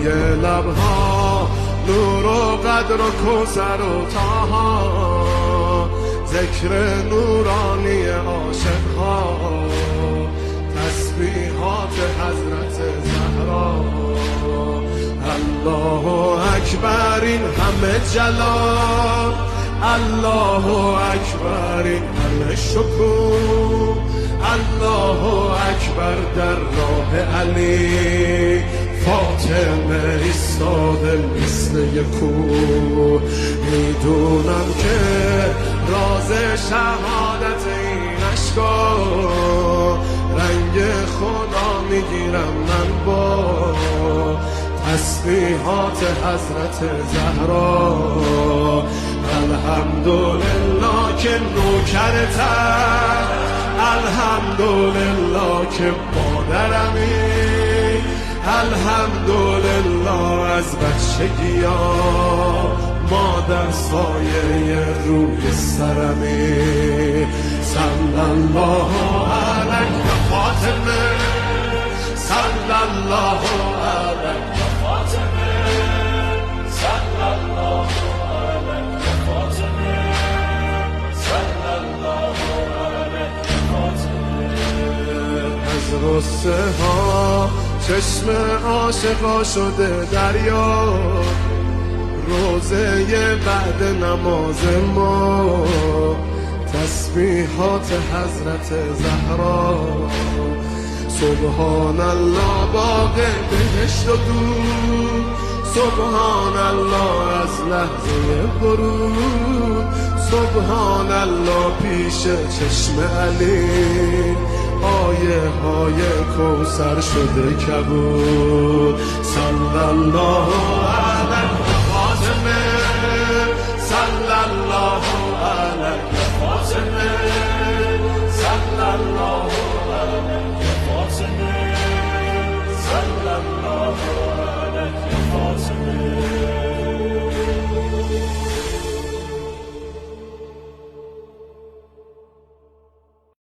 روی لبها نور و قدر و کوثر و طاها، ذکر نورانی عاشقها، تسبیحات حضرت زهرا. الله اکبر این همه جلال، الله اکبر این همه شکوه، الله اکبر در راه علی، فاطمه ایستاده مثل یک کوه. میدونم که راز شهادت این اشکا، رنگ خدا میگیرم من با تسبیحات حضرت زهرا. الحمدلله که نوکرتم، الحمدلله که مادرمی، الحمدلله از بچگی ها مادر سایه روی سرمی. صلی الله علیک فاطمه، صلی الله علیک فاطمه، صلی الله علیک فاطمه، صلی الله علیک فاطمه. از غصه ها چشم عاشقا شده دریا، روزه بعد نماز ما تسبیحات حضرت زهرا. سبحان الله باغ بهشت و دور، سبحان الله از لحظه ورود، سبحان الله پیش چشم علی، آیه های کوثر شده کبود. صلی الله علیک فاطمه، صلی الله علیک فاطمه، صلی الله علیک فاطمه، صلی الله